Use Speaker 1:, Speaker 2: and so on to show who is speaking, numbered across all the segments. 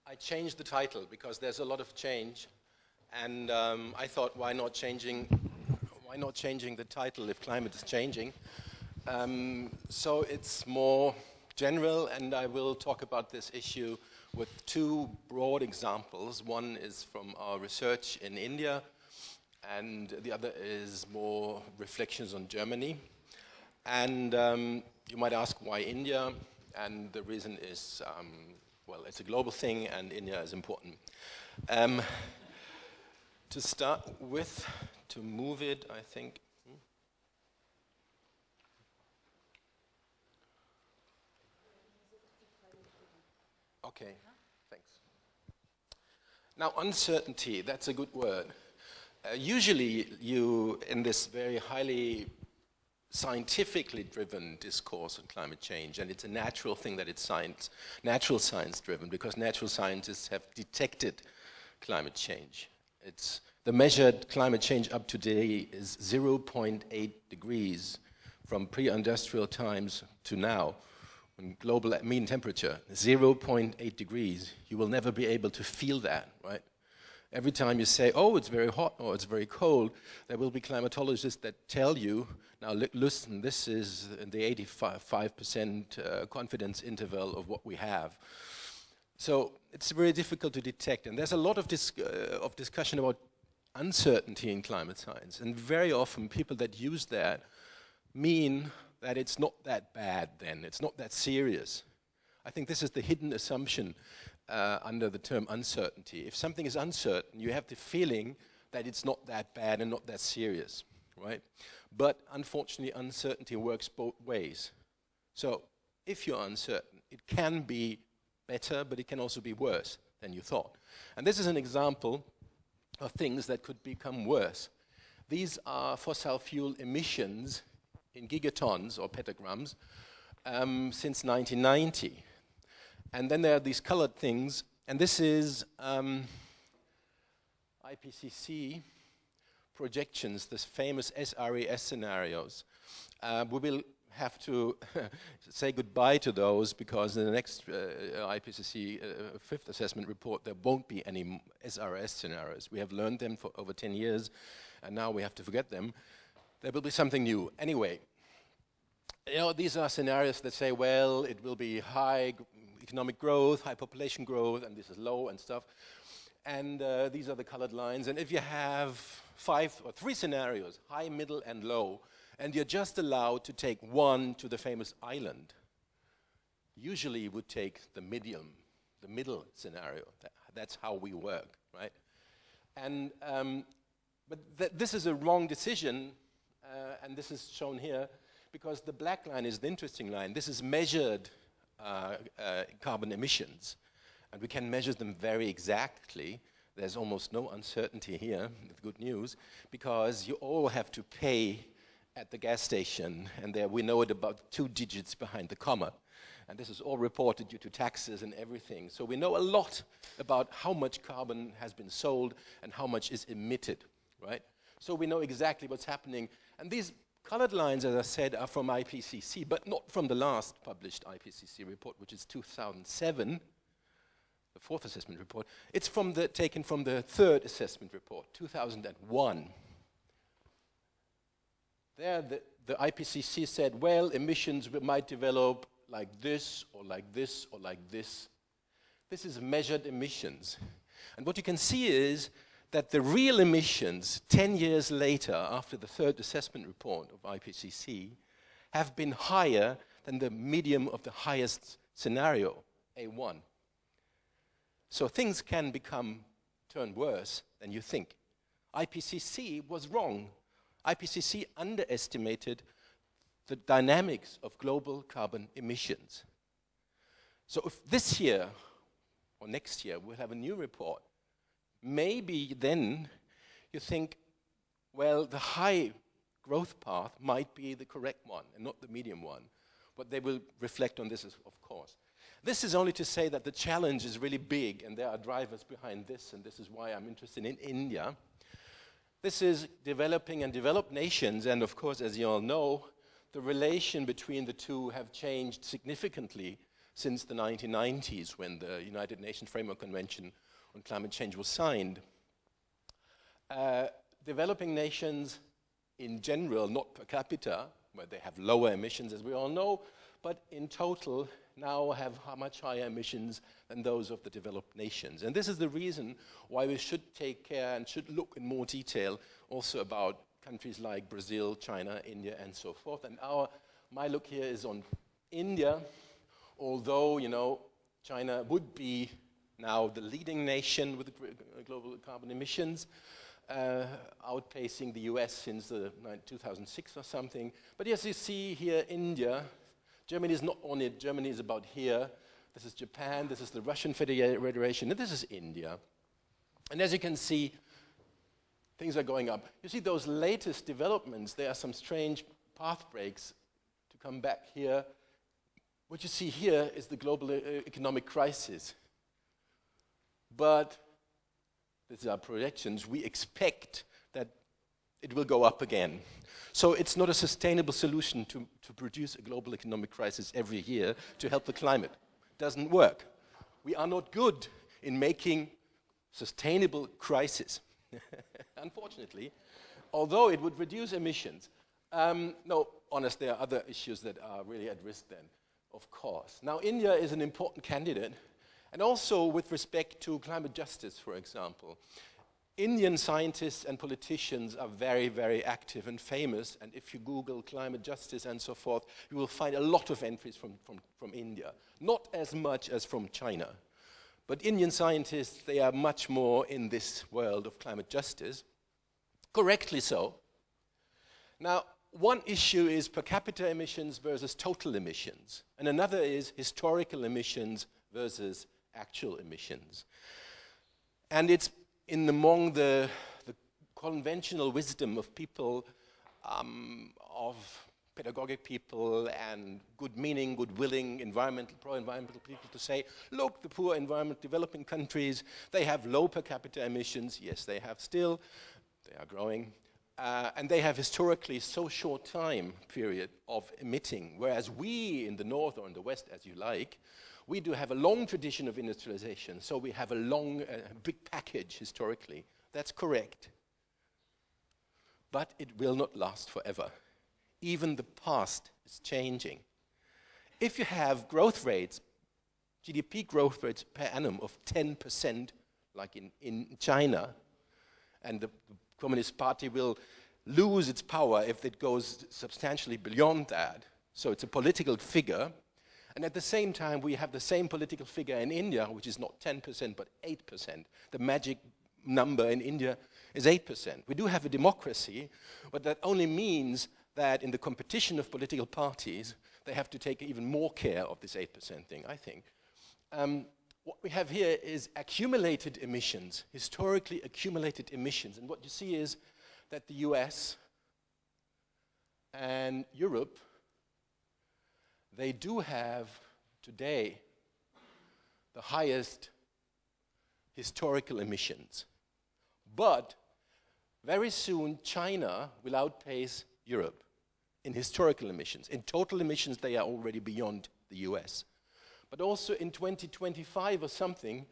Speaker 1: I changed the title because there's a lot of change, and I thought, why not changing the title if climate is changing? So it's more general, and I will talk about this issue with two broad examples. One is from our research in India, and the other is more reflections on Germany. And you might ask, why India? And the reason is, well, it's a global thing, and India is important. To start with, to move it, I think. Okay, thanks. Now, uncertainty, that's a good word. Usually you, in this very highly scientifically driven discourse on climate change, and it's a natural thing that it's natural science driven, because natural scientists have detected climate change. The measured climate change up to today is 0.8 degrees from pre-industrial times to now. When global mean temperature, 0.8 degrees, you will never be able to feel that, right? Every time you say, oh, it's very hot or it's very cold, there will be climatologists that tell you, now listen, this is the 85% confidence interval of what we have. So it's very difficult to detect, and there's a lot of discussion about uncertainty in climate science, and very often people that use that mean that it's not that bad then, it's not that serious. I think this is the hidden assumption under the term uncertainty. If something is uncertain, you have the feeling that it's not that bad and not that serious, right? But unfortunately, uncertainty works both ways. So if you're uncertain, it can be better, but it can also be worse than you thought. And this is an example of things that could become worse. These are fossil fuel emissions in gigatons or petagrams since 1990. And then there are these colored things, and this is IPCC projections, this famous SRES scenarios. We will have to say goodbye to those, because in the next IPCC fifth assessment report there won't be any SRES scenarios. We have learned them for over 10 years, and now we have to forget them. There will be something new. Anyway, you know, these are scenarios that say, well, it will be high economic growth, high population growth, and this is low and stuff. And these are the colored lines. And if you have 5 or 3 scenarios, high, middle, and low, and you're just allowed to take one to the famous island, usually you would take the middle scenario. That's how we work, right? And but this is a wrong decision, and this is shown here, because the black line is the interesting line. This is measured carbon emissions, and we can measure them very exactly. There's almost no uncertainty here, good news, because you all have to pay at the gas station, and there we know it about 2 digits behind the comma. And this is all reported due to taxes and everything. So we know a lot about how much carbon has been sold and how much is emitted, right? So we know exactly what's happening. And these colored lines, as I said, are from IPCC, but not from the last published IPCC report, which is 2007, the 4th assessment report. It's taken from the 3rd assessment report, 2001. There, the IPCC said, well, emissions might develop like this, or like this, or like this. This is measured emissions. And what you can see is that the real emissions 10 years later, after the 3rd assessment report of IPCC, have been higher than the medium of the highest scenario, A1. So things can turn worse than you think. IPCC was wrong. IPCC underestimated the dynamics of global carbon emissions. So if this year or next year we'll have a new report, maybe then you think, well, the high growth path might be the correct one and not the medium one. But they will reflect on this, of course. This is only to say that the challenge is really big, and there are drivers behind this, and this is why I'm interested in India. This is developing and developed nations, and of course, as you all know, the relation between the two have changed significantly since the 1990s when the United Nations Framework Convention on Climate Change was signed. Developing nations in general, not per capita, where they have lower emissions as we all know, but in total now have much higher emissions than those of the developed nations. And this is the reason why we should take care and should look in more detail also about countries like Brazil, China, India, and so forth. And my look here is on India, although, you know, China would be now the leading nation with global carbon emissions, outpacing the US since 2006 or something. But yes, you see here India. Germany is not on it. Germany is about here. This is Japan, this is the Russian Federation, and this is India. And as you can see, things are going up. You see those latest developments, there are some strange path breaks to come back here. What you see here is the global economic crisis. But these are projections. We expect that it will go up again. So it's not a sustainable solution to produce a global economic crisis every year to help the climate. It doesn't work. We are not good in making sustainable crises, unfortunately, although it would reduce emissions. No, honest, there are other issues that are really at risk then, of course. Now, India is an important candidate, and also with respect to climate justice, for example. Indian scientists and politicians are very, very active and famous, and if you Google climate justice and so forth, you will find a lot of entries from India. Not as much as from China, but Indian scientists, they are much more in this world of climate justice, correctly so. Now, one issue is per capita emissions versus total emissions, and another is historical emissions versus actual emissions. And it's among the conventional wisdom of people, of pedagogic people and good-meaning, good-willing, pro-environmental people to say, look, the poor developing countries, they have low per capita emissions. Yes, they have still. They are growing. And they have historically so short time period of emitting, whereas we in the north or in the west, as you like, we do have a long tradition of industrialization, so we have a long, big package historically. That's correct. But it will not last forever. Even the past is changing. If you have growth rates, GDP growth rates per annum of 10%, like in China, and the Communist Party will lose its power if it goes substantially beyond that. So it's a political figure. And at the same time, we have the same political figure in India, which is not 10%, but 8%. The magic number in India is 8%. We do have a democracy, but that only means that in the competition of political parties, they have to take even more care of this 8% thing, I think. What we have here is accumulated emissions, historically accumulated emissions. And what you see is that the US and Europe, they do have today the highest historical emissions. But very soon China will outpace Europe in historical emissions. In total emissions, they are already beyond the US. But also in 2025 or something,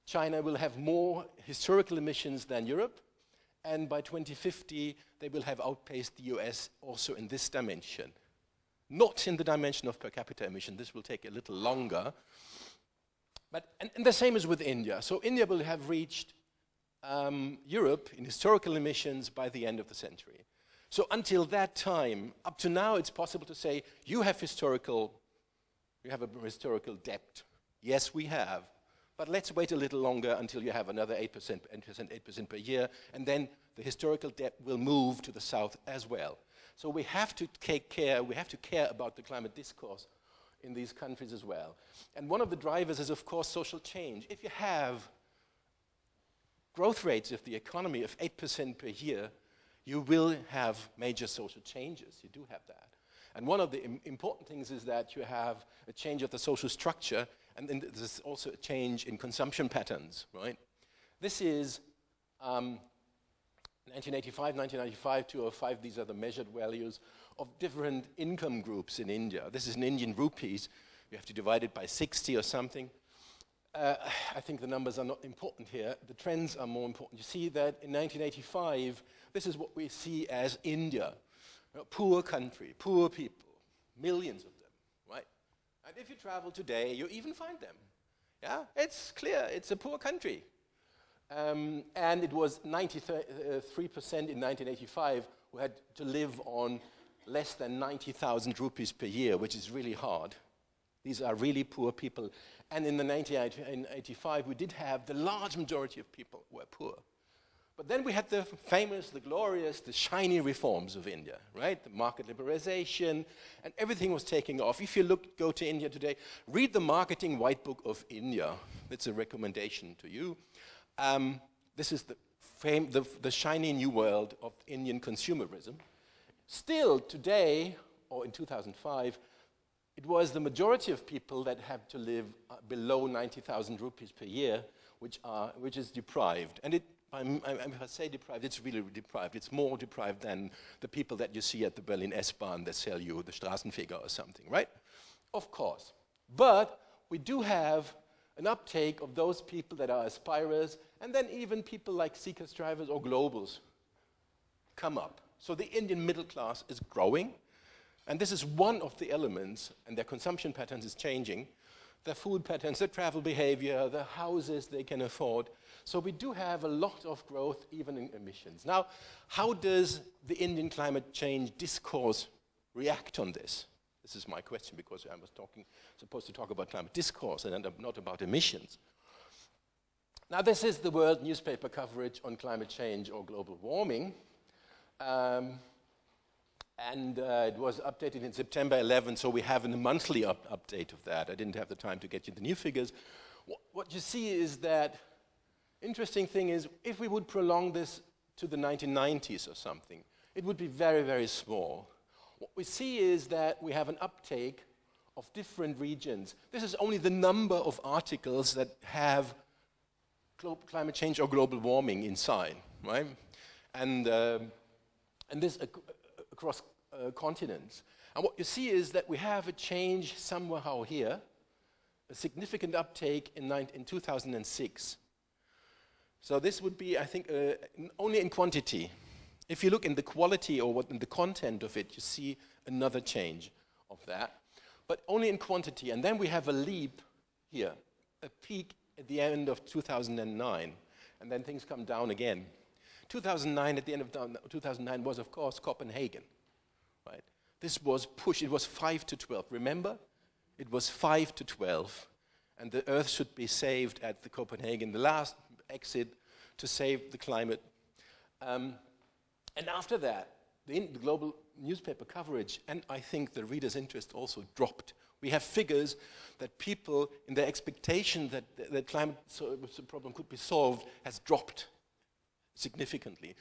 Speaker 1: China will have more historical emissions than Europe. And by 2050, they will have outpaced the US also in this dimension. Not in the dimension of per capita emission. This will take a little longer. But, and the same is with India. So India will have reached Europe in historical emissions by the end of the century. So until that time, up to now, it's possible to say, you have a historical debt. Yes, we have. But let's wait a little longer until you have another 8% per year, and then the historical debt will move to the south as well. So we have to take care, we have to care about the climate discourse in these countries as well. And one of the drivers is, of course, social change. If you have growth rates of the economy of 8% per year, you will have major social changes. You do have that. And one of the important things is that you have a change of the social structure, and then there's also a change in consumption patterns, right? This is 1985, 1995, 2005, these are the measured values of different income groups in India. This is in Indian rupees. You have to divide it by 60 or something. I think the numbers are not important here. The trends are more important. You see that in 1985, this is what we see as India. A poor country, poor people, millions of them, right? And if you travel today, you even find them. Yeah, it's clear, it's a poor country. And it was 93% in 1985 who had to live on less than 90,000 rupees per year, which is really hard. These are really poor people. And in 1985, we did have the large majority of people were poor. But then we had the famous, the glorious, the shiny reforms of India, right? The market liberalization, and everything was taking off. If you go to India today, read the Marketing White Book of India. That's a recommendation to you. This is the shiny new world of Indian consumerism. Still today, or in 2005, it was the majority of people that have to live below 90,000 rupees per year, which is deprived. And if I say deprived, it's really deprived. It's more deprived than the people that you see at the Berlin S-Bahn that sell you the Straßenfeger or something, right? Of course. But we do have an uptake of those people that are aspirers, and then even people like seeker strivers or globals come up. So the Indian middle class is growing, and this is one of the elements, and their consumption patterns is changing, their food patterns, their travel behavior, the houses they can afford. So we do have a lot of growth even in emissions. Now, how does the Indian climate change discourse react on this? This is my question, because I was supposed to talk about climate discourse and not about emissions. Now, this is the world newspaper coverage on climate change or global warming. It was updated in September 11, so we have a monthly update of that. I didn't have the time to get you the new figures. What you see is that, interesting thing is, if we would prolong this to the 1990s or something, it would be very, very small. What we see is that we have an uptake of different regions. This is only the number of articles that have climate change or global warming inside, right? And this across continents. And what you see is that we have a change somehow here, a significant uptake in 2006. So this would be, I think, only in quantity. If you look in the quality or in the content of it, you see another change of that, but only in quantity. And then we have a leap here, a peak at the end of 2009, and then things come down again. 2009, at the end of 2009, was, of course, Copenhagen, right? This was pushed. It was 5 to 12. Remember? It was 5 to 12, and the Earth should be saved at the Copenhagen, the last exit to save the climate. And after that, the global newspaper coverage, and I think the reader's interest also dropped. We have figures that people, in their expectation that the climate problem could be solved, has dropped significantly.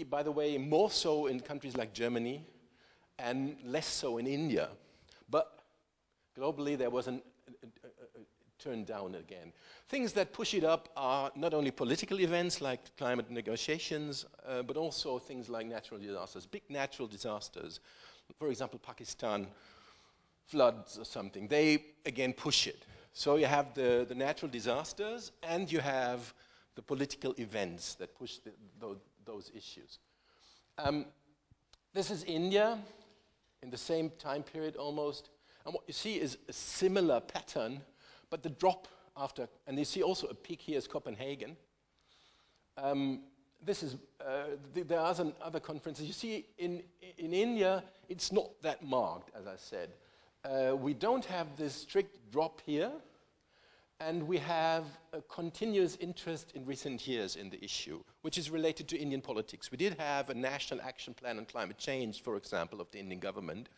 Speaker 1: By the way, more so in countries like Germany and less so in India. But globally, there was a turn down again. Things that push it up are not only political events like climate negotiations, but also things like natural disasters, big natural disasters. For example, Pakistan, floods or something. They, again, push it. So you have the natural disasters, and you have the political events that push those issues. This is India in the same time period almost. And what you see is a similar pattern, but the drop after, and you see also a peak here is Copenhagen. There are some other conferences. You see, in India, it's not that marked, as I said. We don't have this strict drop here, and we have a continuous interest in recent years in the issue, which is related to Indian politics. We did have a national action plan on climate change, for example, of the Indian government.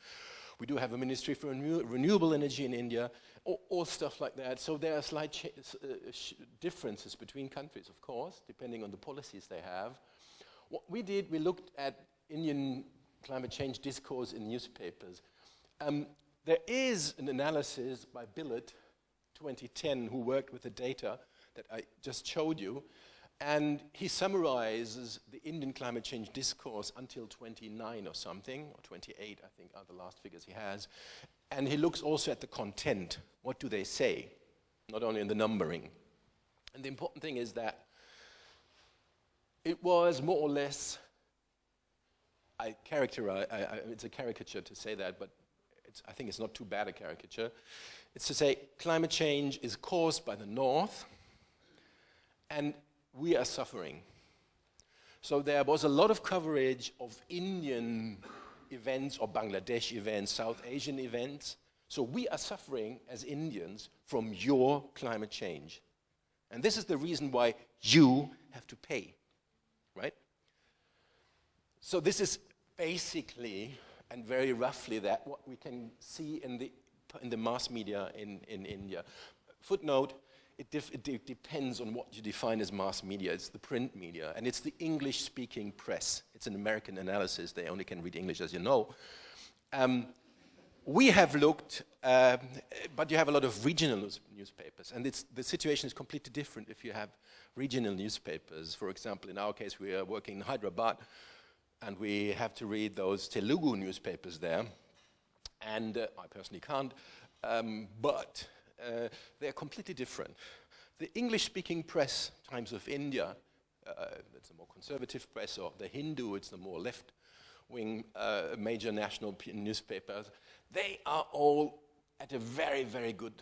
Speaker 1: We do have a Ministry for Renewable Energy in India, or stuff like that. So there are slight differences between countries, of course, depending on the policies they have. What we did, we looked at Indian climate change discourse in newspapers. There is an analysis by Billett, 2010, who worked with the data that I just showed you, and he summarizes the Indian climate change discourse until 29 or something, or 28, I think, are the last figures he has. And he looks also at the content. What do they say? Not only in the numbering. And the important thing is that it was more or less, it's a caricature to say that, but I think it's not too bad a caricature. It's to say climate change is caused by the North, and we are suffering. So there was a lot of coverage of Indian events or Bangladesh events, South Asian events. So we are suffering as Indians from your climate change. And this is the reason why you have to pay, right? So this is basically, and very roughly, that what we can see in the mass media in India. Footnote, it depends on what you define as mass media. It's the print media, and it's the English-speaking press. It's an American analysis. They only can read English, as you know. We have looked, but you have a lot of regional newspapers, and the situation is completely different if you have regional newspapers. For example, in our case, we are working in Hyderabad, and we have to read those Telugu newspapers there, and I personally can't, but they're completely different. The English-speaking press, Times of India, that's a more conservative press, or the Hindu, it's the more left-wing major national newspapers. They are all at a very, very good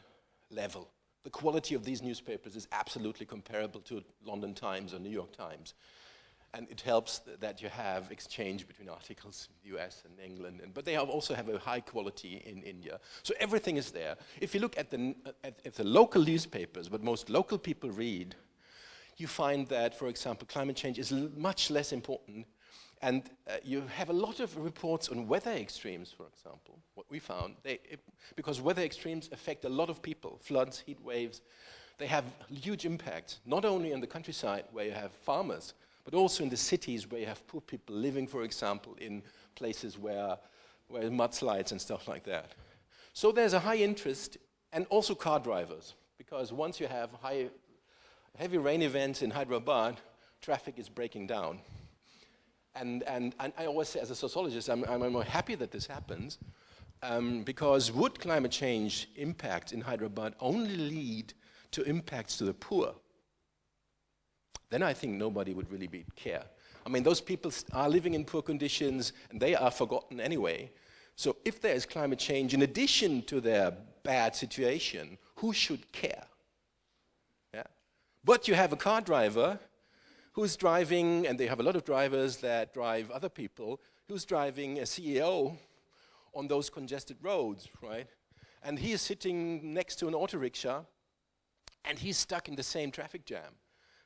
Speaker 1: level. The quality of these newspapers is absolutely comparable to London Times or New York Times. And it helps that you have exchange between articles in the US and England, but they also have a high quality in India. So everything is there. If you look at the local newspapers, what most local people read, you find that, for example, climate change is much less important. And you have a lot of reports on weather extremes, for example, what we found. Because weather extremes affect a lot of people, floods, heat waves. They have huge impact, not only in the countryside where you have farmers, but also in the cities where you have poor people living, for example, in places where mudslides and stuff like that. So there's a high interest, and also car drivers, because once you have heavy rain events in Hyderabad, traffic is breaking down. And I always say, as a sociologist, I'm more happy that this happens, because would climate change impacts in Hyderabad only lead to impacts to the poor, then I think nobody would really care. I mean, those people are living in poor conditions, and they are forgotten anyway. So if there is climate change in addition to their bad situation, who should care? Yeah? But you have a car driver who's driving, and they have a lot of drivers that drive other people, who's driving a CEO on those congested roads, right? And he is sitting next to an auto rickshaw, and he's stuck in the same traffic jam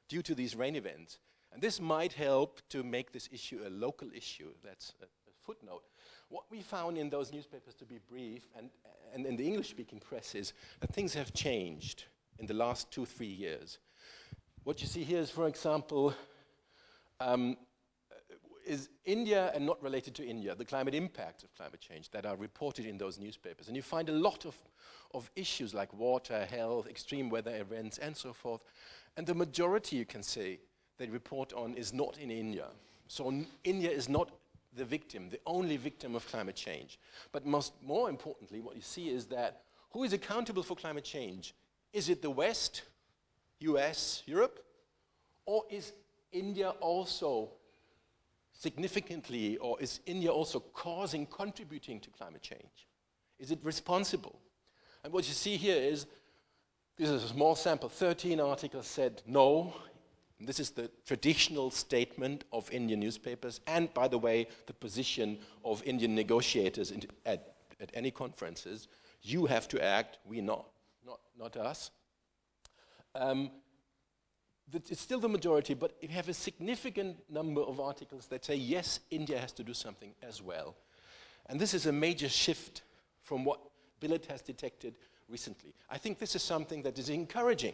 Speaker 1: due to these rain events. And this might help to make this issue a local issue. That's a footnote. What we found in those newspapers, to be brief, and in the English-speaking press, is that things have changed in the last 2-3 years. What you see here is, for example, is India and not related to India, the climate impact of climate change that are reported in those newspapers. And you find a lot of issues like water, health, extreme weather events, and so forth. And the majority, you can say, they report on is not in India. So India is not the victim, the only victim of climate change. But more importantly, what you see is that who is accountable for climate change? Is it the West, US, Europe? Or is India also significantly, or is India also contributing to climate change? Is it responsible? And what you see here is, this is a small sample, 13 articles said no. This is the traditional statement of Indian newspapers, and by the way, the position of Indian negotiators at any conferences. You have to act, we not us. It's still the majority, but you have a significant number of articles that say, yes, India has to do something as well. And this is a major shift from what Billet has detected recently. I think this is something that is encouraging.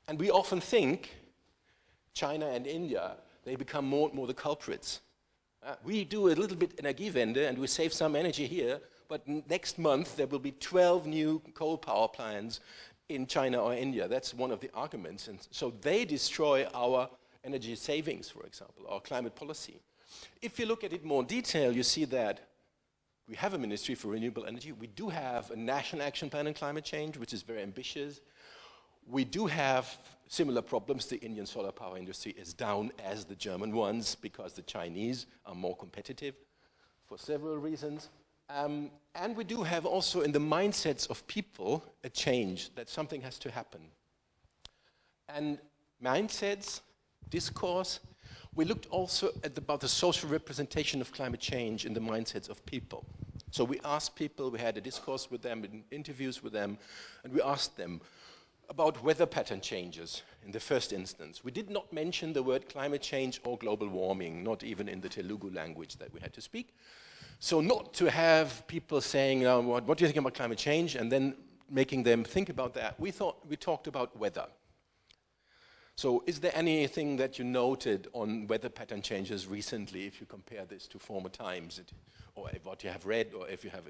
Speaker 1: And we often think China and India, they become more and more the culprits. We do a little bit Energiewende and we save some energy here, but next month there will be 12 new coal power plants in China or India. That's one of the arguments. And so they destroy our energy savings, for example, our climate policy. If you look at it more in detail, you see that We have a Ministry for Renewable Energy. We do have a National Action Plan on Climate Change, which is very ambitious. We do have similar problems. The Indian solar power industry is down as the German ones because the Chinese are more competitive for several reasons. And we do have also in the mindsets of people a change, that something has to happen. And mindsets, discourse, we looked also at about the social representation of climate change in the mindsets of people. So we asked people, we had a discourse with them, interviews with them, and we asked them about weather pattern changes in the first instance. We did not mention the word climate change or global warming, not even in the Telugu language that we had to speak. So not to have people saying, what do you think about climate change, and then making them think about that. We talked about weather. So is there anything that you noted on weather pattern changes recently, if you compare this to former times, or what you have read, or if you have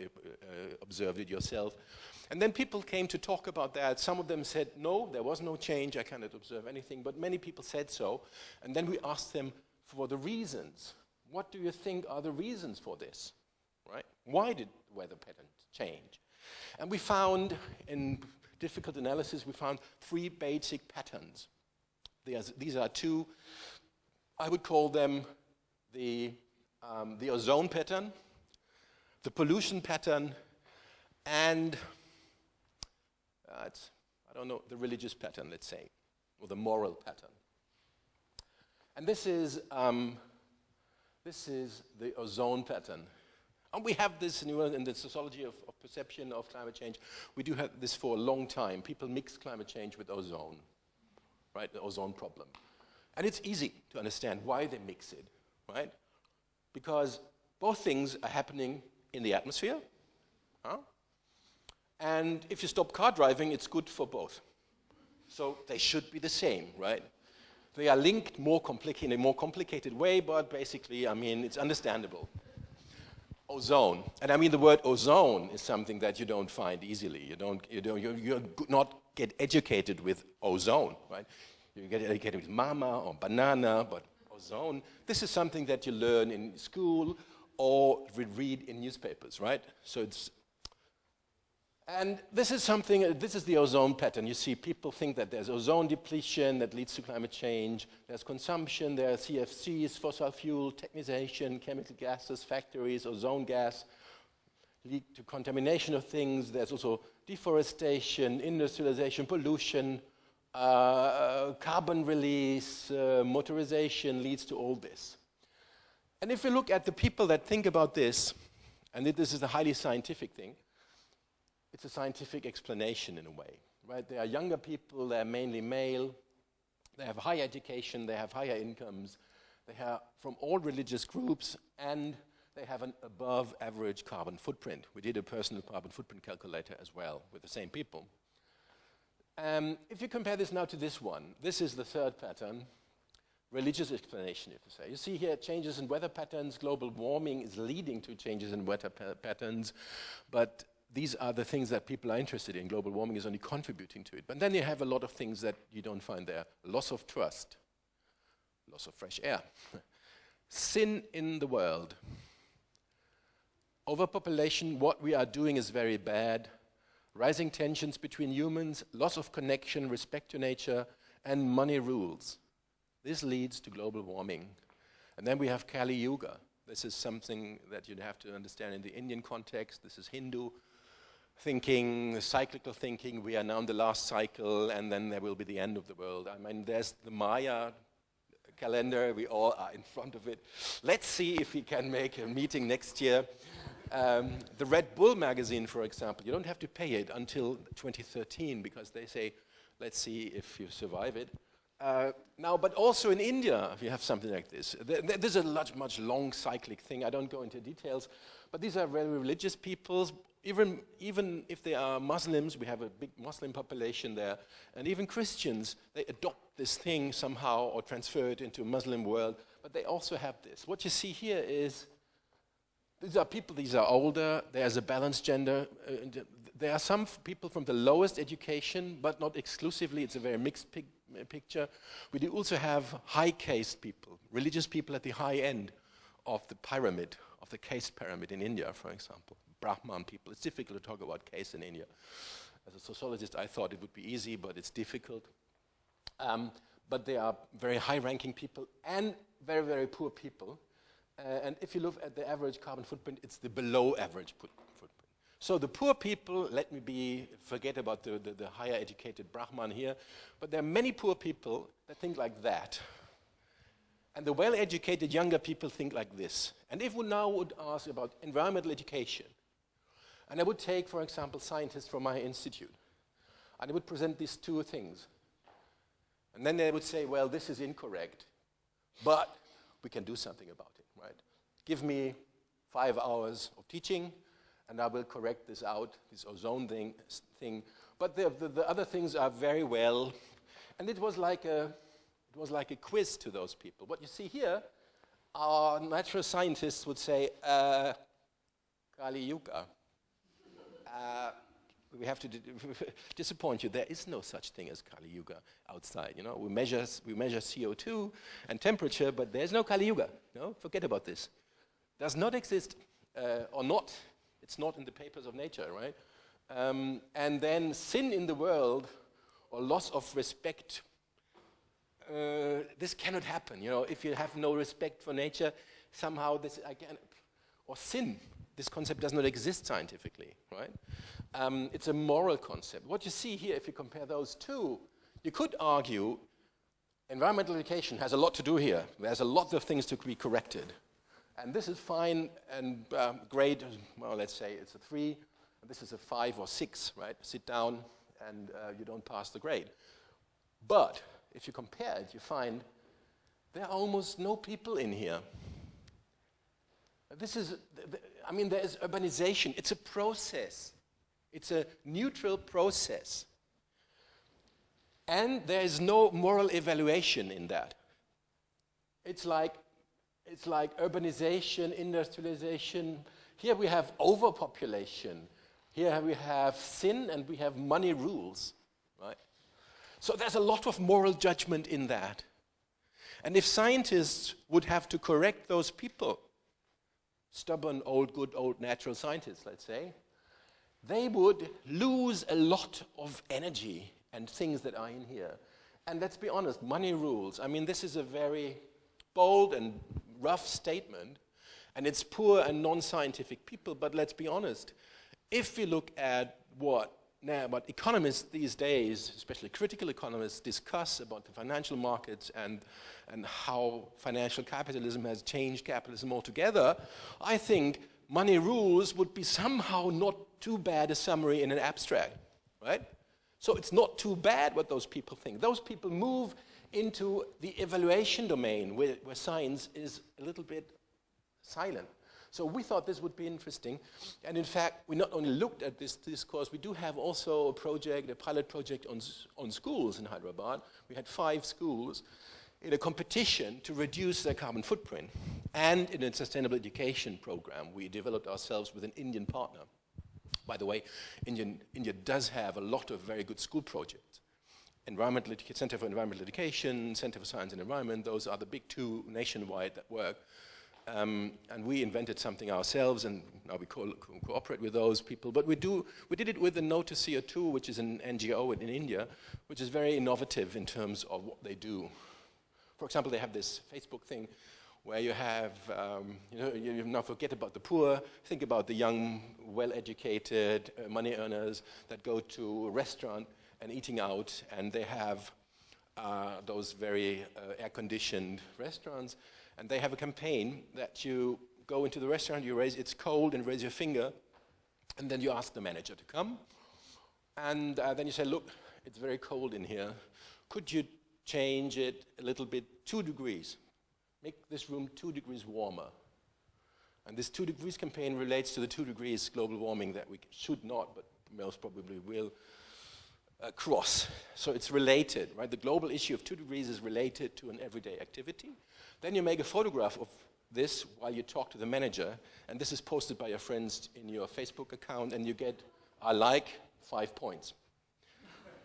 Speaker 1: observed it yourself? And then people came to talk about that. Some of them said, no, there was no change, I cannot observe anything, but many people said so. And then we asked them for the reasons. What do you think are the reasons for this, right? Why did weather patterns change? And we found, in difficult analysis, we found 3 basic patterns. These are 2, I would call them the ozone pattern, the pollution pattern, and I don't know, the religious pattern, let's say, or the moral pattern. And this is the ozone pattern. And we have this in the sociology of perception of climate change. We do have this for a long time. People mix climate change with ozone, right? The ozone problem. And it's easy to understand why they mix it, right? Because both things are happening in the atmosphere. And if you stop car driving, it's good for both. So they should be the same, right? They are linked in a more complicated way, but basically, I mean, it's understandable. Ozone, and I mean the word ozone is something that you don't find easily. You not get educated with ozone, right? You get educated with mama or banana, but ozone, this is something that you learn in school or read in newspapers, right? So and this is the ozone pattern. You see, people think that there's ozone depletion that leads to climate change. There's consumption, there are CFCs, fossil fuel, technization, chemical gases, factories, ozone gas, lead to contamination of things. There's also deforestation, industrialization, pollution, carbon release, motorization leads to all this. And if we look at the people that think about this, and this is a highly scientific thing, it's a scientific explanation in a way, right? They are younger people, they're mainly male, they have high education, they have higher incomes, they are from all religious groups, and they have an above average carbon footprint. We did a personal carbon footprint calculator as well with the same people. If you compare this now to this one, this is the third pattern, religious explanation, if you say. You see here changes in weather patterns, global warming is leading to changes in weather patterns, but these are the things that people are interested in. Global warming is only contributing to it. But then you have a lot of things that you don't find there. Loss of trust, loss of fresh air, sin in the world, overpopulation, what we are doing is very bad, rising tensions between humans, loss of connection, respect to nature, and money rules. This leads to global warming. And then we have Kali Yuga. This is something that you'd have to understand in the Indian context. This is Hindu thinking, cyclical thinking. We are now in the last cycle, and then there will be the end of the world. I mean, there's the Maya calendar. We all are in front of it. Let's see if we can make a meeting next year. The Red Bull magazine, for example, you don't have to pay it until 2013 because they say, let's see if you survive it. Now, but also in India, you have something like this. This is a much long cyclic thing. I don't go into details, but these are very religious peoples. Even if they are Muslims, we have a big Muslim population there, and even Christians, they adopt this thing somehow or transfer it into a Muslim world, but they also have this. What you see here is, these are people, these are older, there's a balanced gender. There are some people from the lowest education, but not exclusively, it's a very mixed picture. We do also have high-caste people, religious people at the high end of the pyramid of the caste pyramid in India, for example. Brahman people. It's difficult to talk about caste in India. As a sociologist, I thought it would be easy, but it's difficult. But they are very high-ranking people and very, very poor people. And if you look at the average carbon footprint, it's the below-average footprint. So the poor people, forget about the higher educated Brahman here, but there are many poor people that think like that. And the well-educated younger people think like this. And if we now would ask about environmental education, and I would take, for example, scientists from my institute, and I would present these two things. And then they would say, well, this is incorrect, but we can do something about it, right? Give me 5 hours of teaching, and I will correct this out, this ozone thing. But the other things are very well. And it was like a quiz to those people. What you see here, our natural scientists would say, Kali Yuga. We have to disappoint you. There is no such thing as Kali Yuga outside. You know, we measure CO2 and temperature, but there's no Kali Yuga. No, forget about this. Does not exist, or not. It's not in the papers of nature, right? And then sin in the world, or loss of respect. This cannot happen. You know, if you have no respect for nature, somehow this again, or sin. This concept does not exist scientifically, right? It's a moral concept. What you see here, if you compare those two, you could argue environmental education has a lot to do here. There's a lot of things to be corrected. And this is fine and grade, well, let's say it's a 3, and this is a 5 or 6, right? Sit down and you don't pass the grade. But if you compare it, you find there are almost no people in here. This is, I mean, there is urbanization. It's a process. It's a neutral process. And there is no moral evaluation in that. It's like urbanization, industrialization. Here we have overpopulation. Here we have sin and we have money rules, right? So there's a lot of moral judgment in that. And if scientists would have to correct those people, stubborn, good old natural scientists, let's say, they would lose a lot of energy and things that are in here. And let's be honest, money rules. I mean, this is a very bold and rough statement, and it's poor and non-scientific people, but let's be honest. If you look at what economists these days, especially critical economists, discuss about the financial markets and how financial capitalism has changed capitalism altogether, I think money rules would be somehow not too bad a summary in an abstract, right? So it's not too bad what those people think. Those people move into the evaluation domain where science is a little bit silent. So we thought this would be interesting. And in fact, we not only looked at this course, we do have also a pilot project on schools in Hyderabad. We had 5 schools in a competition to reduce their carbon footprint. And in a sustainable education program, we developed ourselves with an Indian partner. By the way, India does have a lot of very good school projects. Center for Environmental Education, Center for Science and Environment, those are the big 2 nationwide that work. And we invented something ourselves, and now we cooperate with those people. But we did it with the No to CO2, which is an NGO in India, which is very innovative in terms of what they do. For example, they have this Facebook thing where you have, you now forget about the poor, think about the young, well-educated money earners that go to a restaurant and eating out, and they have those very air-conditioned restaurants. And they have a campaign that you go into the restaurant, it's cold, and raise your finger, and then you ask the manager to come. And then you say, look, it's very cold in here. Could you change it a little bit, 2 degrees? Make this room 2 degrees warmer. And this 2 degrees campaign relates to the 2 degrees global warming that we should not, but most probably will, cross. So it's related, right? The global issue of 2 degrees is related to an everyday activity. Then you make a photograph of this while you talk to the manager, and this is posted by your friends in your Facebook account, and you get, I like, 5 points,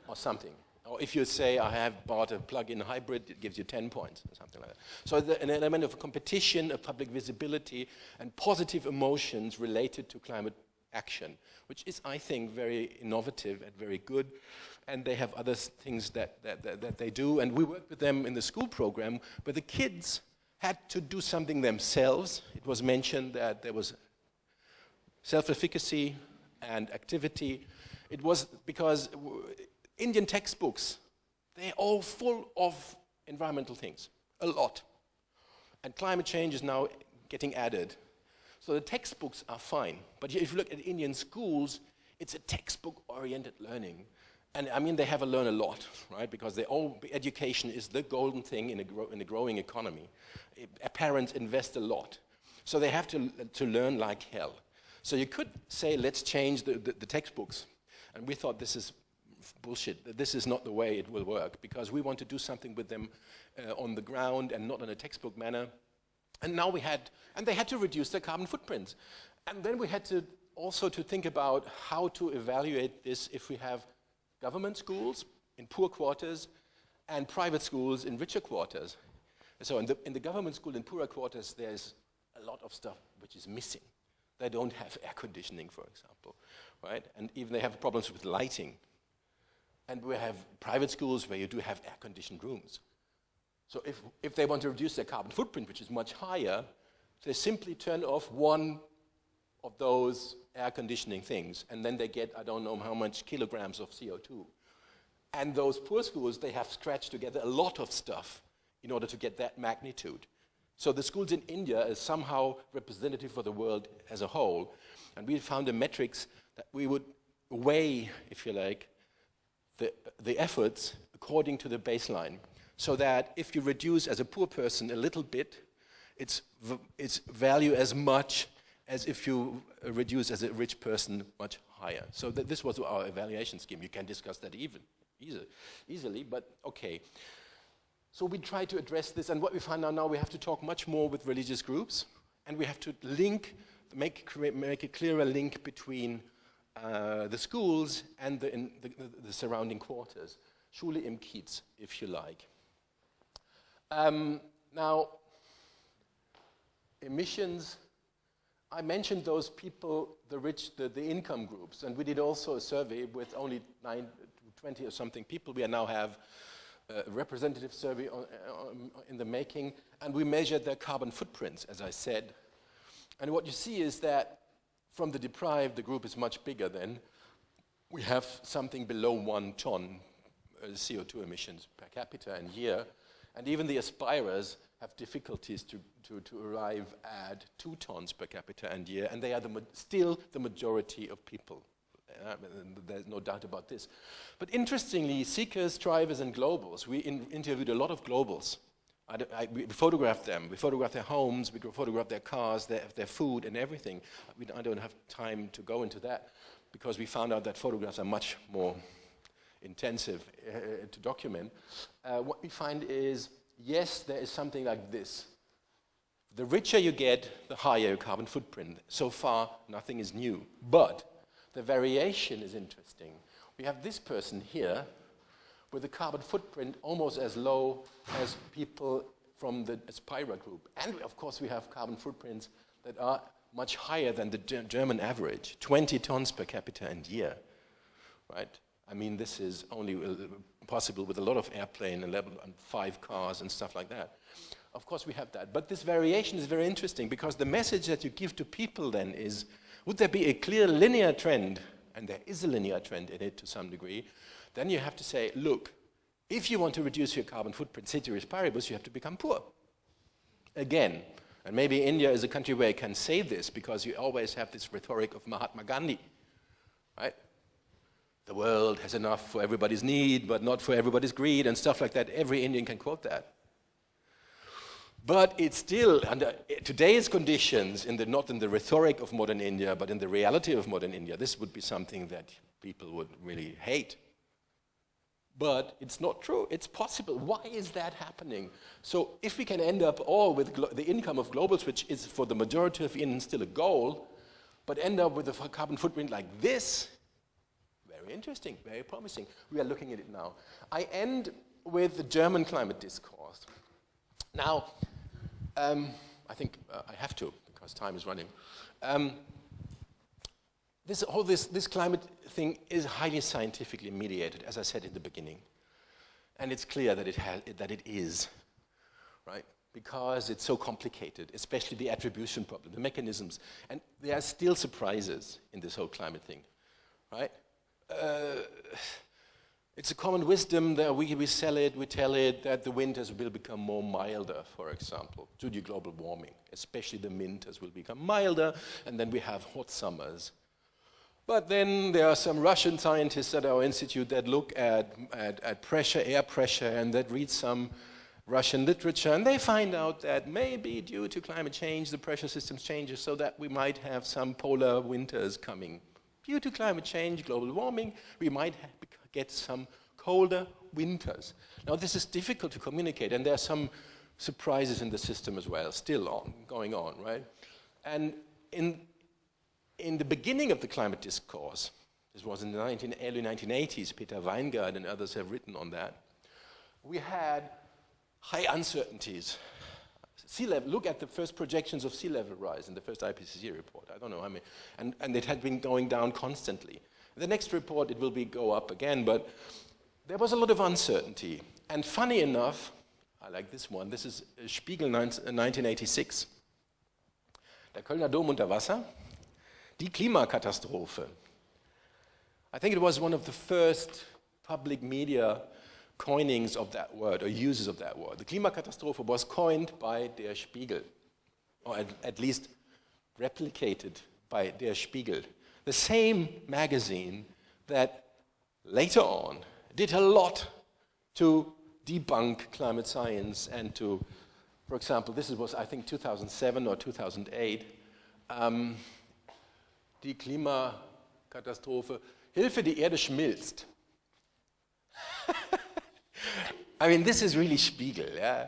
Speaker 1: or something. Or if you say, I have bought a plug-in hybrid, it gives you 10 points or something like that. So an element of competition, of public visibility, and positive emotions related to climate action, which is, I think, very innovative and very good. And they have other things that they do. And we work with them in the school program where the kids had to do something themselves. It was mentioned that there was self-efficacy and activity. It was because Indian textbooks, they're all full of environmental things, a lot. And climate change is now getting added. So the textbooks are fine. But if you look at Indian schools, it's a textbook-oriented learning. And I mean, they have to learn a lot, right? Because education is the golden thing in a growing economy. Parents invest a lot. So they have to learn like hell. So you could say, let's change the textbooks. And we thought this is bullshit. This is not the way it will work, because we want to do something with them on the ground and not in a textbook manner. And now they had to reduce their carbon footprints. And then we had to also think about how to evaluate this if we have government schools in poor quarters and private schools in richer quarters. So in the government school in poorer quarters, there's a lot of stuff which is missing. They don't have air conditioning, for example, right? And even they have problems with lighting. And we have private schools where you do have air-conditioned rooms. So if they want to reduce their carbon footprint, which is much higher, they simply turn off one of those air conditioning things, and then they get, I don't know how much kilograms of CO2. And those poor schools, they have scratched together a lot of stuff in order to get that magnitude. So the schools in India is somehow representative for the world as a whole. And we found a metrics that we would weigh, if you like, the efforts according to the baseline. So that if you reduce as a poor person a little bit, it's value as much as if you reduce as a rich person much higher. So this was our evaluation scheme. You can discuss that easily, but okay. So we try to address this, and what we find out now, we have to talk much more with religious groups, and we have to make a clearer link between the schools and the surrounding quarters. Schule im Kiez, if you like. Now, emissions, I mentioned those people, the rich, the income groups, and we did also a survey with only 20 or something people. We now have a representative survey in the making, and we measured their carbon footprints, as I said. And what you see is that from the deprived, the group is much bigger then. We have something below 1 ton CO2 emissions per capita and year, and even the aspirers have difficulties to arrive at 2 tons per capita and year, and they are still the majority of people. There's no doubt about this. But interestingly, seekers, strivers, and globals, we interviewed a lot of globals. We photographed them. We photographed their homes. We photographed their cars, their food, and everything. I don't have time to go into that because we found out that photographs are much more intensive to document. What we find is, yes, there is something like this. The richer you get, the higher your carbon footprint. So far, nothing is new. But the variation is interesting. We have this person here with a carbon footprint almost as low as people from the Aspira group. And of course, we have carbon footprints that are much higher than the German average, 20 tons per capita and year, right? I mean, this is only possible with a lot of airplane and 5 cars and stuff like that. Of course, we have that. But this variation is very interesting because the message that you give to people then is, would there be a clear linear trend? And there is a linear trend in it to some degree. Then you have to say, look, if you want to reduce your carbon footprint, ceteris paribus, you have to become poor. Again. And maybe India is a country where you can say this because you always have this rhetoric of Mahatma Gandhi, right? The world has enough for everybody's need, but not for everybody's greed, and stuff like that. Every Indian can quote that. But it's still, under today's conditions, not in the rhetoric of modern India, but in the reality of modern India, this would be something that people would really hate. But it's not true. It's possible. Why is that happening? So if we can end up all with the income of globals, which is for the majority of Indians still a goal, but end up with a carbon footprint like this, very interesting, very promising. We are looking at it now. I end with the German climate discourse. Now, I think I have to, because time is running. This climate thing is highly scientifically mediated, as I said in the beginning. And it's clear that it is, right? Because it's so complicated, especially the attribution problem, the mechanisms. And there are still surprises in this whole climate thing, right? It's a common wisdom that we tell it, that the winters will become more milder, for example, due to global warming. Especially the winters will become milder, and then we have hot summers. But then there are some Russian scientists at our institute that look at pressure, air pressure, and that read some Russian literature, and they find out that maybe due to climate change, the pressure systems changes so that we might have some polar winters coming. Due to climate change, global warming, we might get some colder winters. Now, this is difficult to communicate, and there are some surprises in the system as well, still going on, right? And in the beginning of the climate discourse, this was in the early 1980s, Peter Weingart and others have written on that, we had high uncertainties. Sea level, look at the first projections of sea level rise in the first IPCC report. I don't know how many, and it had been going down constantly. The next report, it will go up again, but there was a lot of uncertainty. And funny enough, I like this one, this is Spiegel 1986. Der Kölner Dom unter Wasser, die Klimakatastrophe. I think it was one of the first public media coinings of that word, or uses of that word. The Klimakatastrophe was coined by Der Spiegel, or at least replicated by Der Spiegel, the same magazine that later on did a lot to debunk climate science and to, for example, this was, I think, 2007 or 2008, die Klimakatastrophe, Hilfe, die Erde schmilzt. I mean, this is really Spiegel, yeah.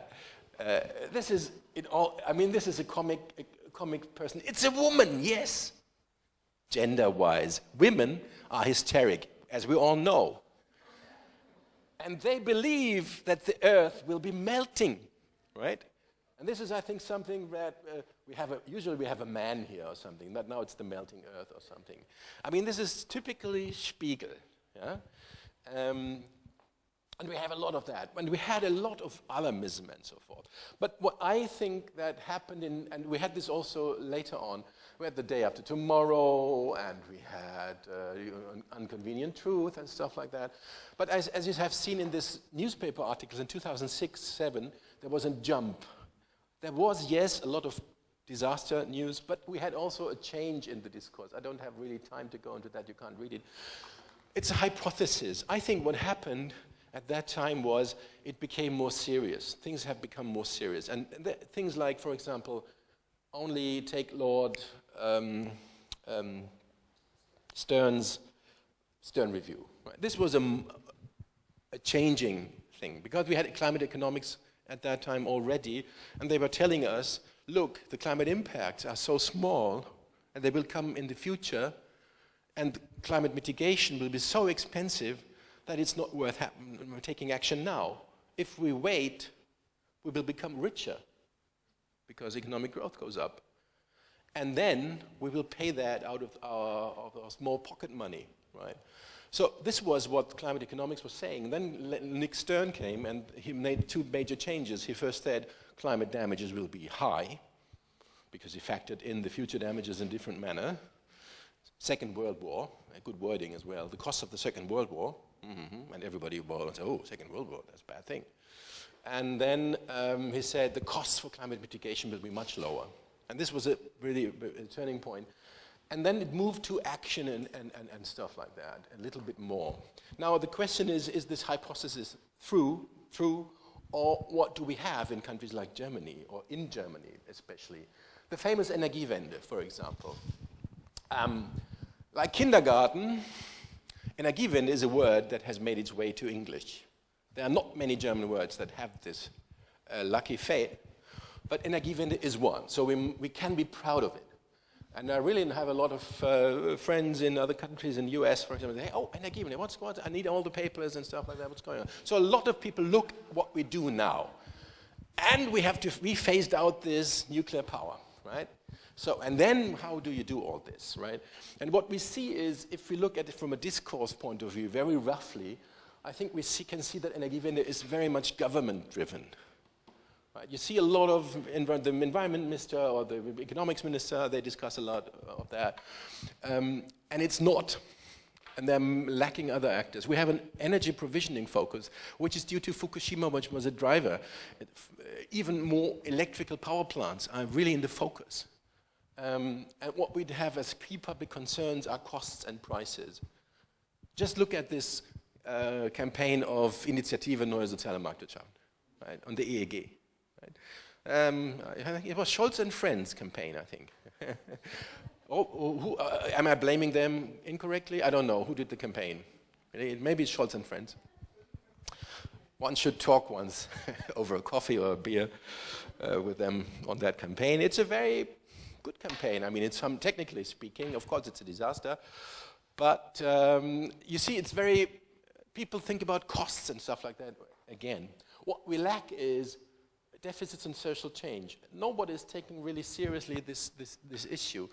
Speaker 1: This is it all. I mean, this is a comic person. It's a woman, yes. Gender-wise, women are hysteric, as we all know, and they believe that the Earth will be melting, right? And this is, I think, something that usually we have a man here or something. But now it's the melting Earth or something. I mean, this is typically Spiegel, yeah. And we have a lot of that. And we had a lot of alarmism and so forth. But what I think that happened and we had this also later on, we had the day after tomorrow, and we had Inconvenient Truth and stuff like that. But as you have seen in this newspaper articles in 2006-07, there was a jump. There was, yes, a lot of disaster news, but we had also a change in the discourse. I don't have really time to go into that, you can't read it. It's a hypothesis. I think what happened at that time was it became more serious. Things have become more serious. And things like, for example, only take Lord Stern's Stern Review. Right? This was a changing thing because we had climate economics at that time already, and they were telling us, look, the climate impacts are so small, and they will come in the future, and climate mitigation will be so expensive that it's not worth taking action now. If we wait, we will become richer because economic growth goes up. And then we will pay that out of our small pocket money, right? So this was what climate economics was saying. Then Nick Stern came and he made two major changes. He first said climate damages will be high because he factored in the future damages in a different manner. Second World War, a good wording as well, the cost of the Second World War, and everybody will say, oh, Second World War, that's a bad thing. And then he said the costs for climate mitigation will be much lower. And this was really a turning point. And then it moved to action and stuff like that, a little bit more. Now the question is this hypothesis true, or what do we have in countries like Germany, or in Germany especially? The famous Energiewende, for example. Like kindergarten, Energiewende is a word that has made its way to English. There are not many German words that have this lucky fate, but Energiewende is one, so we can be proud of it. And I really have a lot of friends in other countries, in the US, for example, they say, oh, Energiewende, what's going on? I need all the papers and stuff like that, what's going on? So a lot of people look what we do now. And we phased out this nuclear power, right? So, and then how do you do all this, right? And what we see is, if we look at it from a discourse point of view, very roughly, I think we can see that Energiewende is very much government-driven. Right? You see a lot of the environment minister or the economics minister, they discuss a lot of that. And it's not. And they're lacking other actors. We have an energy provisioning focus, which is due to Fukushima, which was a driver. Even more electrical power plants are really in the focus. And what we have as key public concerns are costs and prices. Just look at this campaign of Initiative Neue Soziale Marktwirtschaft, right, on the EEG. Right? It was Scholz and Friends campaign, I think. Am I blaming them incorrectly? I don't know. Who did the campaign? Maybe it's Scholz and Friends. One should talk once over a coffee or a beer with them on that campaign. It's a very good campaign. I mean, it's technically speaking, of course, it's a disaster. But you see, it's very, people think about costs and stuff like that again. What we lack is deficits in social change. Nobody is taking really seriously this issue.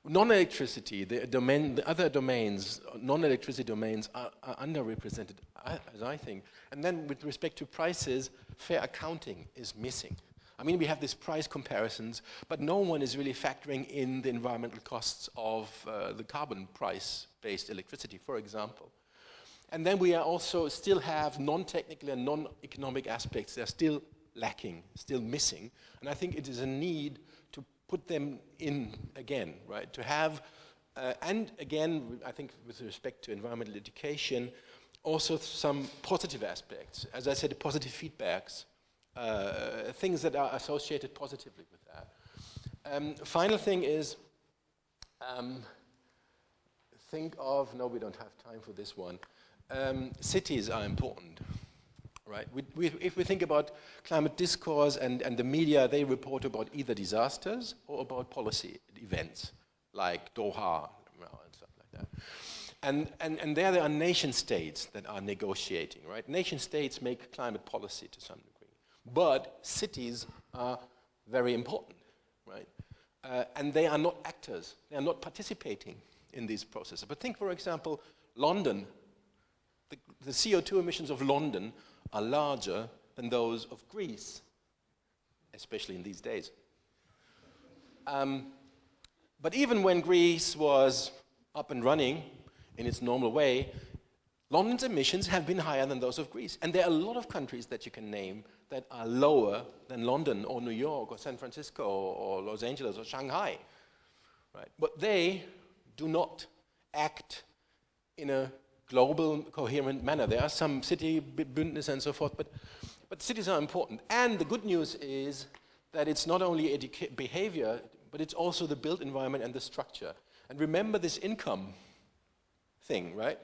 Speaker 1: Non-electricity, the other domains, non-electricity domains are underrepresented, as I think. And then with respect to prices, fair accounting is missing. I mean, we have these price comparisons, but no one is really factoring in the environmental costs of the carbon price-based electricity, for example. And then we are also still have non-technical and non-economic aspects. They're still lacking, still missing. And I think it is a need to put them in again, right? To have, and again, I think with respect to environmental education, also some positive aspects. As I said, positive feedbacks, things that are associated positively with that. Final thing is, think of, no, we don't have time for this one. Cities are important. Right? If we think about climate discourse and the media, they report about either disasters or about policy events, like Doha and stuff like that. And there are nation states that are negotiating, right? Nation states make climate policy to some degree. But cities are very important, right? And they are not actors. They are not participating in these processes. But think, for example, London. The CO2 emissions of London are larger than those of Greece, especially in these days. But even when Greece was up and running in its normal way, London's emissions have been higher than those of Greece. And there are a lot of countries that you can name that are lower than London or New York or San Francisco or Los Angeles or Shanghai. Right? But they do not act in a global, coherent manner. There are some city bündnisse and so forth, but cities are important. And the good news is that it's not only behavior, but it's also the built environment and the structure. And remember this income thing, right?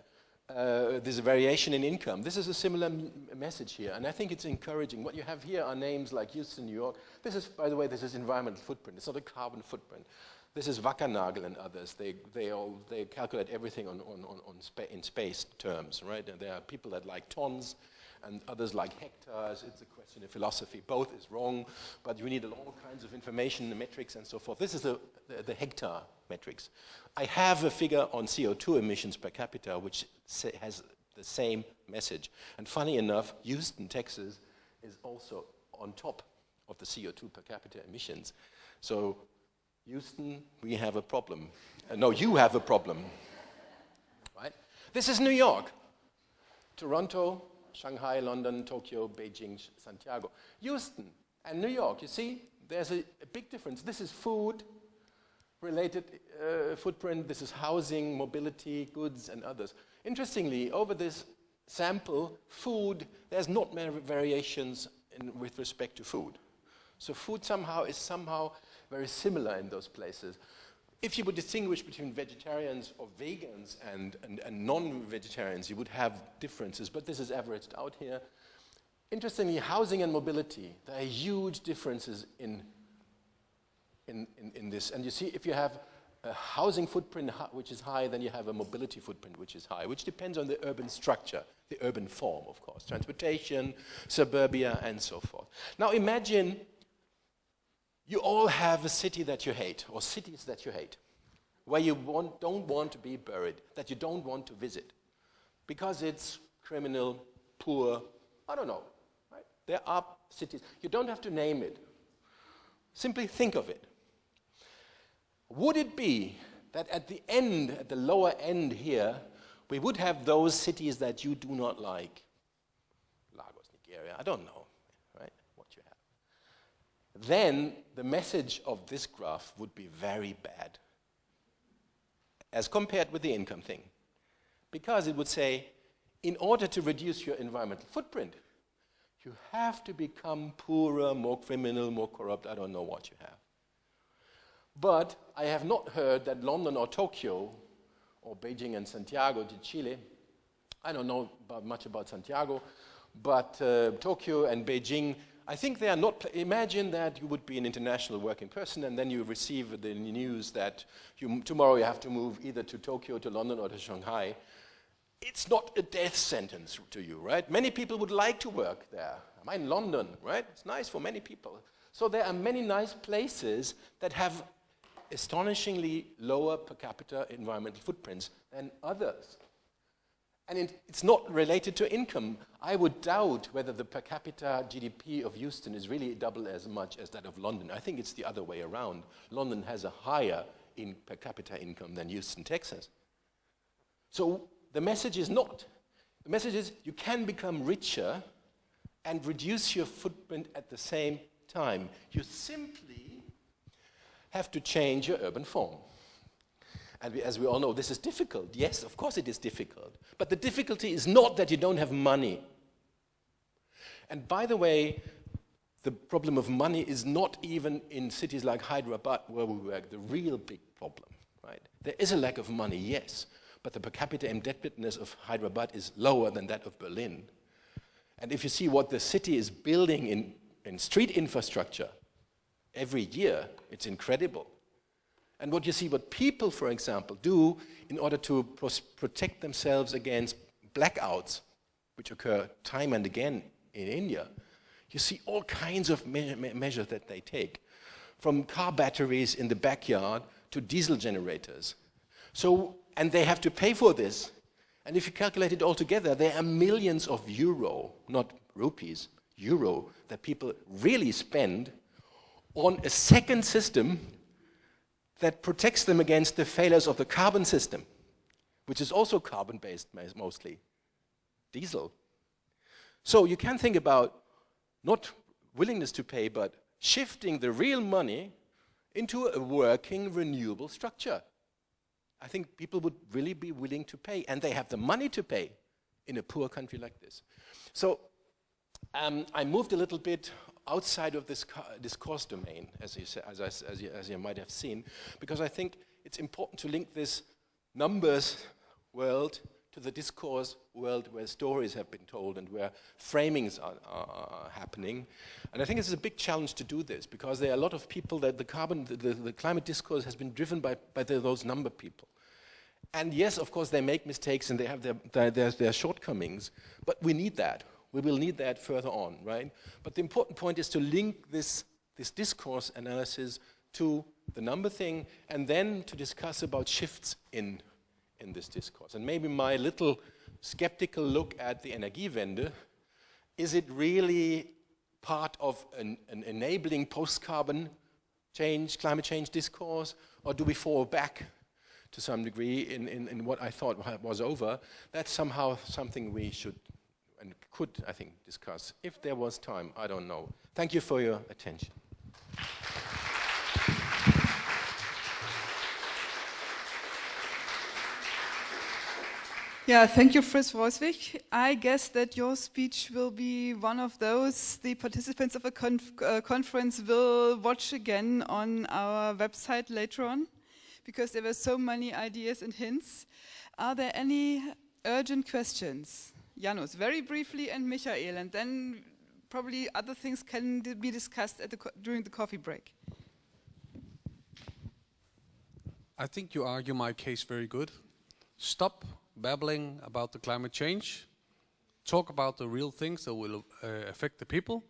Speaker 1: There's a variation in income. This is a similar message here, and I think it's encouraging. What you have here are names like Houston, New York. This is, by the way, this is environmental footprint. It's not a carbon footprint. This is Wackernagel and others. They calculate everything in space terms, right? And there are people that like tons and others like hectares. It's a question of philosophy. Both is wrong, but you need all kinds of information, the metrics and so forth. This is the hectare metrics. I have a figure on CO2 emissions per capita which has the same message. And funny enough, Houston, Texas is also on top of the CO2 per capita emissions. So Houston, we have a problem. No, you have a problem, right? This is New York, Toronto, Shanghai, London, Tokyo, Beijing, Santiago. Houston and New York, you see, there's a big difference. This is food-related footprint. This is housing, mobility, goods, and others. Interestingly, over this sample, food, there's not many variations with respect to food. So food is somehow very similar in those places. If you would distinguish between vegetarians or vegans and non-vegetarians, you would have differences, but this is averaged out here. Interestingly, housing and mobility, there are huge differences in this. And you see, if you have a housing footprint which is high, then you have a mobility footprint which is high, which depends on the urban structure, the urban form, of course, transportation, suburbia, and so forth. Now imagine you all have a city that you hate, or cities that you hate, where you don't want to be buried, that you don't want to visit, because it's criminal, poor, I don't know. Right? There are cities. You don't have to name it. Simply think of it. Would it be that at the end, at the lower end here, we would have those cities that you do not like? Lagos, Nigeria, I don't know, right, what you have. Then the message of this graph would be very bad, as compared with the income thing. Because it would say, in order to reduce your environmental footprint, you have to become poorer, more criminal, more corrupt, I don't know what you have. But I have not heard that London or Tokyo, or Beijing and Santiago de Chile, I don't know much about Santiago, but Tokyo and Beijing, I think they are not, imagine that you would be an international working person and then you receive the news that tomorrow you have to move either to Tokyo, to London, or to Shanghai. It's not a death sentence to you, right? Many people would like to work there. I'm in London, right? It's nice for many people. So there are many nice places that have astonishingly lower per capita environmental footprints than others. And it's not related to income. I would doubt whether the per capita GDP of Houston is really double as much as that of London. I think it's the other way around. London has a higher per capita income than Houston, Texas. So the message is not. The message is you can become richer and reduce your footprint at the same time. You simply have to change your urban form. And as we all know, this is difficult. Yes, of course it is difficult. But the difficulty is not that you don't have money. And by the way, the problem of money is not even in cities like Hyderabad, where we work, the real big problem, right? There is a lack of money, yes. But the per capita indebtedness of Hyderabad is lower than that of Berlin. And if you see what the city is building in street infrastructure every year, it's incredible. And what you see what people, for example, do in order to protect themselves against blackouts, which occur time and again in India, you see all kinds of measures that they take, from car batteries in the backyard to diesel generators. So, and they have to pay for this. And if you calculate it all together, there are millions of euro, not rupees, euro, that people really spend on a second system that protects them against the failures of the carbon system, which is also carbon-based mostly, diesel. So you can think about not willingness to pay, but shifting the real money into a working renewable structure. I think people would really be willing to pay, and they have the money to pay in a poor country like this. So I moved a little bit outside of this discourse domain, as you might have seen, because I think it's important to link this numbers world to the discourse world where stories have been told and where framings are happening. And I think this is a big challenge to do this, because there are a lot of people that the climate discourse has been driven by those number people. And yes, of course, they make mistakes and they have their shortcomings, but we need that. We will need that further on, right? But the important point is to link this discourse analysis to the number thing, and then to discuss about shifts in this discourse. And maybe my little skeptical look at the Energiewende, is it really part of an enabling post-carbon change, climate change discourse, or do we fall back to some degree in what I thought was over? That's somehow something we should and could, I think, discuss. If there was time, I don't know. Thank you for your attention.
Speaker 2: Yeah, thank you, Fritz Reuswig. I guess that your speech will be one of those the participants of a conference will watch again on our website later on, because there were so many ideas and hints. Are there any urgent questions? Janusz, very briefly, and Michael, and then probably other things can be discussed during the coffee break.
Speaker 3: I think you argue my case very good. Stop babbling about the climate change. Talk about the real things that will affect the people.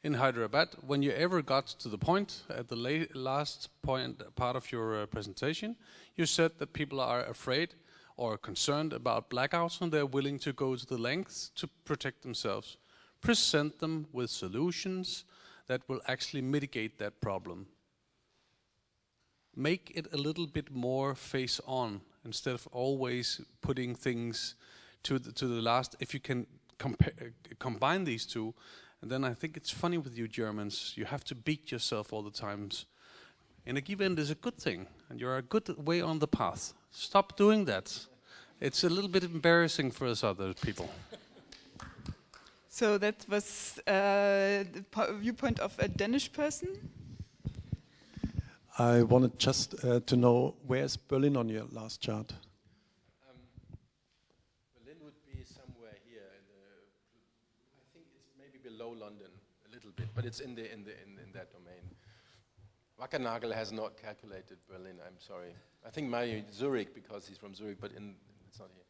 Speaker 3: In Hyderabad, when you ever got to the point, at the last part of your presentation, you said that people are afraid or concerned about blackouts and they're willing to go to the lengths to protect themselves. Present them with solutions that will actually mitigate that problem. Make it a little bit more face-on instead of always putting things to the last. If you can combine these two, and then I think it's funny with you Germans, you have to beat yourself all the times. Energiewende is a good thing, and you're a good way on the path. Stop doing that. It's a little bit embarrassing for us other people.
Speaker 2: So that was the viewpoint of a Danish person.
Speaker 4: I wanted just to know, where's Berlin on your last chart?
Speaker 1: Berlin would be somewhere here. I think it's maybe below London a little bit, but it's in that domain. Wackernagel has not calculated Berlin. I'm sorry. I think maybe Zurich because he's from Zurich, but it's not here.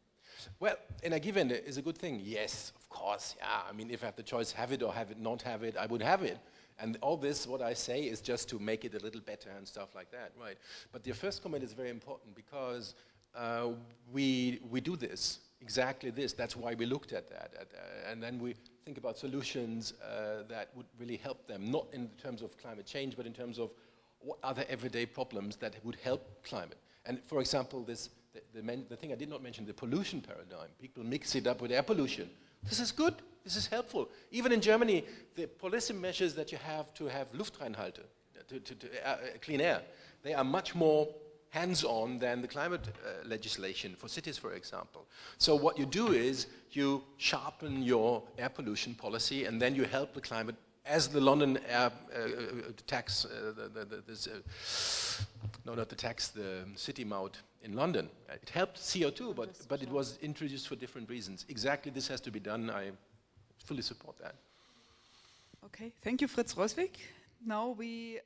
Speaker 1: Well, Energiewende is a good thing. Yes, of course. Yeah. I mean, if I have the choice, have it or not have it, I would have it. And all this, what I say, is just to make it a little better and stuff like that, right? But your first comment is very important because we do this, exactly this. That's why we looked at that. And then we think about solutions that would really help them, not in terms of climate change, but in terms of what other everyday problems that would help climate. And for example, the thing I did not mention, the pollution paradigm. People mix it up with air pollution. This is good. This is helpful. Even in Germany, the policy measures that you have to have Luftreinhalte, clean air, they are much more hands-on than the climate legislation for cities, for example. So what you do is you sharpen your air pollution policy and then you help the climate as the London air tax, the city mout in London. It helped CO2, but it was introduced for different reasons. Exactly this has to be done. I fully support that.
Speaker 2: Okay, thank you, Fritz Roswig. Now we